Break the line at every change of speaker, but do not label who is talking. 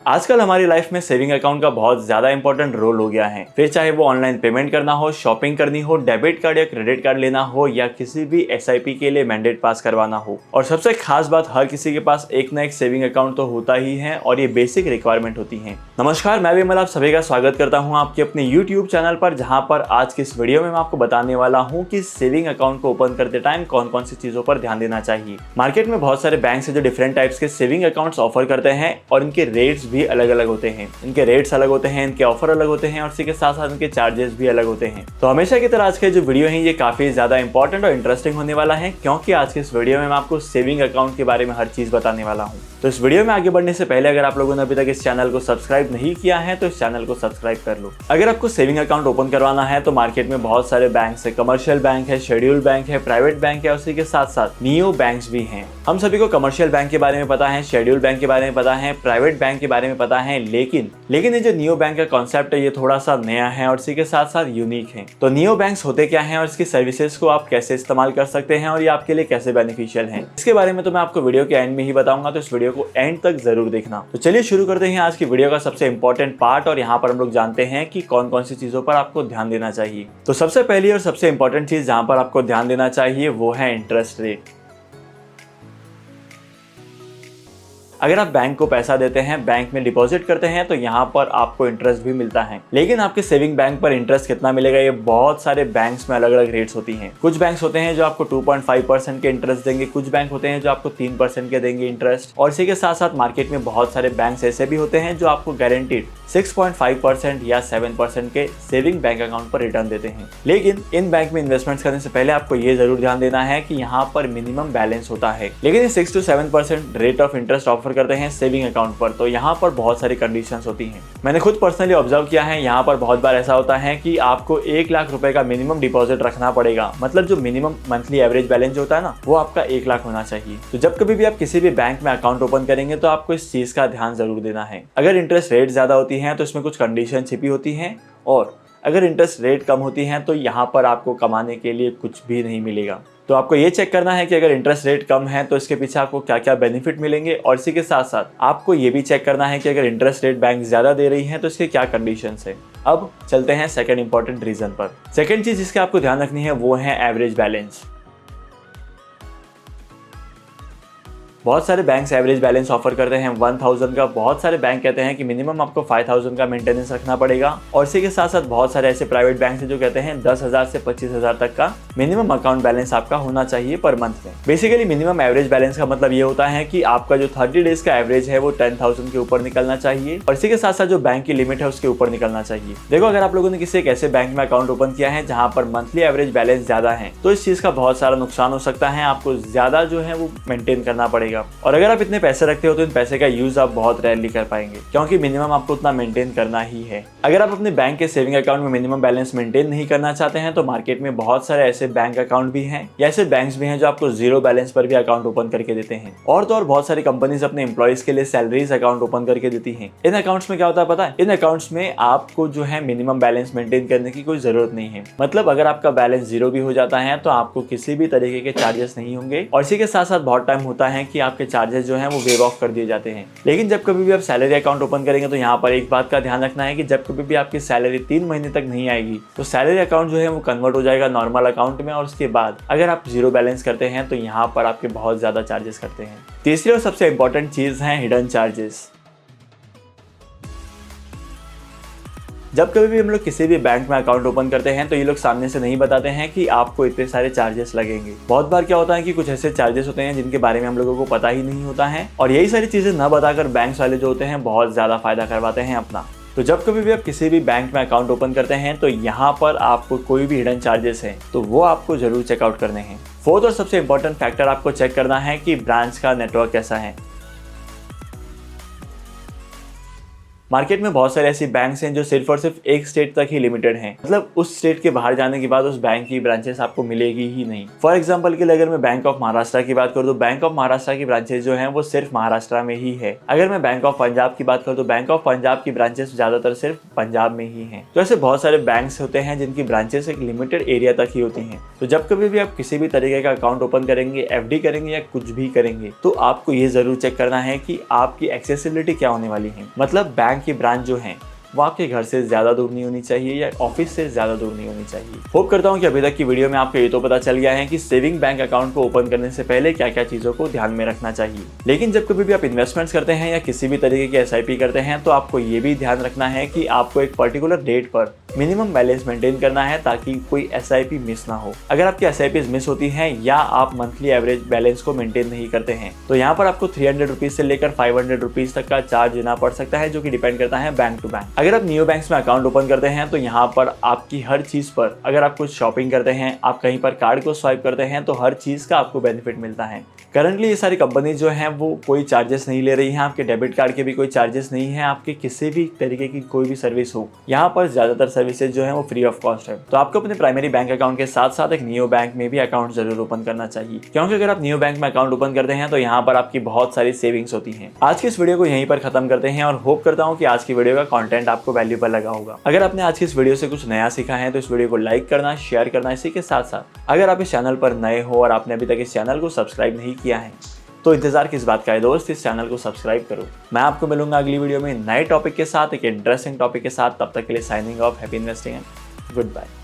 आजकल हमारी लाइफ में सेविंग अकाउंट का बहुत ज्यादा इंपॉर्टेंट रोल हो गया है। फिर चाहे वो ऑनलाइन पेमेंट करना हो, शॉपिंग करनी हो, डेबिट कार्ड या क्रेडिट कार्ड लेना हो या किसी भी एसआईपी के लिए मैंडेट पास करवाना हो। और सबसे खास बात, हर किसी के पास एक ना एक सेविंग अकाउंट तो होता ही है और ये बेसिक रिक्वायरमेंट होती है। नमस्कार, मैं विमल आप सभी का स्वागत करता हूँ आपके अपने यूट्यूब चैनल पर, जहाँ पर आज की इस वीडियो में मैं आपको बताने वाला हूँ कि सेविंग अकाउंट को ओपन करते टाइम कौन कौन सी चीजों पर ध्यान देना चाहिए। मार्केट में बहुत सारे बैंक है जो डिफरेंट टाइप्स के सेविंग अकाउंट्स ऑफर करते हैं और इनके रेट्स भी अलग अलग होते हैं। इनके रेट्स अलग होते हैं, इनके ऑफर अलग होते हैं और इसी के साथ साथ इनके चार्जेस भी अलग होते हैं। तो हमेशा की तरह आज के जो वीडियो है ये काफी ज्यादा इंपॉर्टेंट और इंटरेस्टिंग होने वाला है, क्योंकि आज के इस वीडियो में मैं आपको सेविंग अकाउंट के बारे में हर चीज बताने वाला हूँ। तो इस वीडियो में आगे बढ़ने से पहले अगर आप लोगों ने अभी तक इस चैनल को सब्सक्राइब नहीं किया है तो इस चैनल को सब्सक्राइब कर लो। अगर आपको सेविंग अकाउंट ओपन करवाना है तो मार्केट में बहुत सारे बैंक है, कमर्शियल बैंक है, शेड्यूल बैंक है, प्राइवेट बैंक है, उसी के साथ साथ नियो बैंक्स भी हैं। हम सभी को कमर्शियल बैंक के बारे में पता है, शेड्यूल बैंक के बारे में पता है, प्राइवेट बैंक के बारे में पता है, लेकिन ये जो नियो बैंक का कॉन्सेप्ट है ये थोड़ा सा नया है और इसी के साथ साथ यूनिक है। तो नियो बैंक्स होते क्या हैं और इसकी सर्विसेज को आप कैसे इस्तेमाल कर सकते हैं और ये आपके लिए कैसे बेनिफिशियल है, इसके बारे में तो मैं आपको वीडियो के एंड में ही बताऊंगा। तो इस वीडियो को एंड तक जरूर देखना। तो चलिए शुरू करते हैं आज की वीडियो का सबसे इंपॉर्टेंट पार्ट, और यहाँ पर हम लोग जानते हैं कि कौन कौन सी चीजों पर आपको ध्यान देना चाहिए। तो सबसे पहली और सबसे इंपॉर्टेंट चीज जहाँ पर आपको ध्यान देना चाहिए वो है इंटरेस्ट रेट। अगर आप बैंक को पैसा देते हैं, बैंक में डिपॉजिट करते हैं, तो यहाँ पर आपको इंटरेस्ट भी मिलता है। लेकिन आपके सेविंग बैंक पर इंटरेस्ट कितना मिलेगा, ये बहुत सारे बैंक्स में अलग अलग रेट्स होती हैं। कुछ बैंक्स होते हैं जो आपको 2.5% के इंटरेस्ट देंगे, कुछ बैंक होते हैं जो आपको 3% के देंगे इंटरेस्ट, और इसी के साथ साथ मार्केट में बहुत सारे बैंक्स ऐसे भी होते हैं जो आपको गारंटीड 6.5% या 7% के सेविंग बैंक अकाउंट पर रिटर्न देते हैं। लेकिन इन बैंक में इन्वेस्टमेंट्स करने से पहले आपको ये जरूर ध्यान देना है कि यहाँ पर मिनिमम बैलेंस होता है। लेकिन 6 to 7% rate of interest offer करते हैं सेविंग अकाउंट पर, तो यहाँ पर बहुत सारी कंडीशंस होती हैं। मैंने खुद पर्सनली ऑब्जर्व किया है, यहाँ पर बहुत बार ऐसा होता है कि आपको 1 लाख रुपए का मिनिमम डिपॉजिट रखना पड़ेगा। मतलब जो मिनिमम मंथली एवरेज बैलेंस होता है ना, वो आपका 1 लाख होना चाहिए। तो जब कभी भी आप किसी भी बैंक में अकाउंट ओपन करेंगे तो आपको इस चीज का ध्यान जरूर देना है। अगर इंटरेस्ट रेट ज्यादा होती है तो इसमें कुछ कंडीशन छिपी होती हैं, और अगर इंटरेस्ट रेट कम होती है तो यहाँ पर आपको कमाने के लिए कुछ भी नहीं मिलेगा। तो आपको ये चेक करना है कि अगर इंटरेस्ट रेट कम है तो इसके पीछे आपको क्या क्या बेनिफिट मिलेंगे, और इसी के साथ साथ आपको ये भी चेक करना है कि अगर इंटरेस्ट रेट बैंक ज्यादा दे रही है तो इसके क्या कंडीशंस है। अब चलते हैं सेकंड इंपॉर्टेंट रीजन पर। सेकंड चीज जिसकी आपको ध्यान रखनी है वो है एवरेज बैलेंस। बहुत सारे बैंक्स एवरेज बैलेंस ऑफर करते हैं 1000 का। बहुत सारे बैंक कहते हैं कि मिनिमम आपको 5000 का मेंटेनेंस रखना पड़ेगा, और इसी के साथ साथ बहुत सारे ऐसे प्राइवेट बैंक हैं जो कहते हैं 10,000 से 25,000 तक का मिनिमम अकाउंट बैलेंस आपका होना चाहिए पर मंथ में। बेसिकली मिनिमम एवरेज बैलेंस का मतलब ये होता है कि आपका जो 30 डेज का एवरेज है वो 10,000 के ऊपर निकलना चाहिए, और इसी के साथ साथ जो बैंक की लिमिट है उसके ऊपर निकलना चाहिए। देखो, अगर आप लोगों ने किसी एक ऐसे बैंक में अकाउंट ओपन किया है जहाँ पर मंथली एवरेज बैलेंस ज्यादा है, तो इस चीज का बहुत सारा नुकसान हो सकता है। आपको ज्यादा जो है वो मेंटेन करना पड़ेगा, और अगर आप इतने पैसे रखते हो तो इन पैसे का यूज आप बहुत रेयरली कर पाएंगे, क्योंकि मिनिमम आपको उतना मेंटेन करना ही है। अगर आप अपने बैंक के सेविंग अकाउंट में मिनिमम बैलेंस मेंटेन नहीं करना चाहते हैं तो मार्केट में बहुत सारे ऐसे बैंक अकाउंट भी हैं या ऐसे बैंक्स भी हैं जो आपको जीरो बैलेंस पर भी अकाउंट ओपन करके देते हैं। और तो और बहुत सारी कंपनीज अपने एम्प्लॉइज के लिए सैलरीज अकाउंट ओपन करके देती हैं। इन अकाउंट्स में क्या होता है पता है? इन अकाउंट्स में आपको जो है मिनिमम बैलेंस मेंटेन करने की कोई जरूरत नहीं है। मतलब अगर आपका बैलेंस जीरो भी हो जाता है तो आपको किसी भी तरीके के चार्जेस नहीं होंगे, और इसी के साथ साथ बहुत टाइम होता है कि आपके चार्जेस जो है वो वेव ऑफ कर दिए जाते हैं। लेकिन जब कभी भी आप सैलरी अकाउंट ओपन करेंगे तो यहाँ पर एक बात का ध्यान रखना है कि जब कभी भी आपकी सैलरी 3 महीने तक नहीं आएगी तो सैलरी अकाउंट जो है वो कन्वर्ट हो जाएगा नॉर्मल अकाउंट में, और उसके बाद अगर आप जीरो बैलेंस करते हैं तो यहाँ पर आपके बहुत ज्यादा चार्जेस करते हैं। तीसरी और सबसे इंपॉर्टेंट चीज है हिडन चार्जेस। जब कभी भी हम लोग किसी भी बैंक में अकाउंट ओपन करते हैं तो ये लोग सामने से नहीं बताते हैं कि आपको इतने सारे चार्जेस लगेंगे। बहुत बार क्या होता है कि कुछ ऐसे चार्जेस होते हैं जिनके बारे में हम लोगों को पता ही नहीं होता है, और यही सारी चीजें न बताकर बैंक्स वाले जो होते हैं बहुत ज्यादा फायदा करवाते हैं अपना। तो जब कभी भी आप किसी भी बैंक में अकाउंट ओपन करते हैं तो यहाँ पर आपको कोई भी हिडन चार्जेस है तो वो आपको जरूर चेकआउट करने हैं। फोर्थ और सबसे इंपॉर्टेंट फैक्टर आपको चेक करना है कि ब्रांच का नेटवर्क कैसा है। मार्केट में बहुत सारे ऐसी बैंक्स हैं जो सिर्फ और सिर्फ एक स्टेट तक ही लिमिटेड हैं, मतलब उस स्टेट के बाहर जाने के बाद उस बैंक की ब्रांचेस आपको मिलेगी ही नहीं। फॉर एग्जांपल के लिए अगर मैं बैंक ऑफ महाराष्ट्र की बात करूँ तो बैंक ऑफ महाराष्ट्र की ब्रांचेस जो हैं वो सिर्फ महाराष्ट्र में ही है। अगर मैं बैंक ऑफ पंजाब की बात करूँ तो बैंक ऑफ पंजाब की ब्रांचेस ज्यादातर सिर्फ पंजाब में ही हैं। तो ऐसे बहुत सारे बैंक्स होते हैं जिनकी ब्रांचेस एक लिमिटेड एरिया तक ही होती हैं। तो जब कभी भी आप किसी भी तरीके का अकाउंट ओपन करेंगे, एफडी करेंगे या कुछ भी करेंगे, तो आपको ये जरूर चेक करना है कि आपकी एक्सेसिबिलिटी क्या होने वाली है। मतलब बैंक की ब्रांच जो है वो आपके घर से ज्यादा दूर नहीं होनी चाहिए या ऑफिस से ज्यादा दूर नहीं होनी चाहिए। होप करता हूँ कि अभी तक की वीडियो में आपको ये तो पता चल गया है कि सेविंग बैंक अकाउंट को ओपन करने से पहले क्या क्या चीजों को ध्यान में रखना चाहिए। लेकिन जब कभी भी आप इन्वेस्टमेंट्स करते हैं या किसी भी तरीके की एसआईपी करते हैं तो आपको ये भी ध्यान रखना है कि आपको एक पर्टिकुलर डेट पर मिनिमम बैलेंस मेंटेन करना है ताकि कोई एसआईपी मिस ना हो। अगर आपकी एसआईपी मिस होती हैं या आप मंथली एवरेज बैलेंस को मेंटेन नहीं करते हैं तो यहाँ पर आपको 300 रुपीज से लेकर 500 रुपीज तक का चार्ज देना पड़ सकता है, जो कि डिपेंड करता है बैंक टू बैंक। अगर आप नियो बैंक्स में अकाउंट ओपन करते हैं तो यहाँ पर आपकी हर चीज पर, अगर आप कुछ शॉपिंग करते हैं, आप कहीं पर कार्ड को स्वाइप करते हैं तो हर चीज का आपको बेनिफिट मिलता है। करंटली ये सारी कंपनी जो हैं वो कोई चार्जेस नहीं ले रही हैं, आपके डेबिट कार्ड के भी कोई चार्जेस नहीं है, आपके किसी भी तरीके की कोई भी सर्विस हो, यहाँ पर ज्यादातर सर्विसेज जो है वो फ्री ऑफ कॉस्ट है। तो आपको अपने प्राइमरी बैंक अकाउंट के साथ साथ एक नियो बैंक में भी अकाउंट जरूर ओपन करना चाहिए, क्योंकि अगर आप नियो बैंक में अकाउंट ओपन करते हैं तो यहाँ पर आपकी बहुत सारी सेविंग्स होती हैं। आज की इस वीडियो को यहीं पर खत्म करते हैं और होप करता हूँ कि आज की वीडियो का कंटेंट आपको वैल्यूएबल लगा होगा। अगर आपने आज की इस वीडियो से कुछ नया सीखा है तो इस वीडियो को लाइक करना, शेयर करना। इसी के साथ साथ अगर आप इस चैनल पर नए हो और आपने अभी तक इस चैनल को सब्सक्राइब नहीं किया है तो इंतजार किस बात का है दोस्त, इस चैनल को सब्सक्राइब करो। मैं आपको मिलूंगा अगली वीडियो में नए टॉपिक के साथ, एक इंटरेस्टिंग टॉपिक के साथ। तब तक के लिए signing off, happy investing and good bye.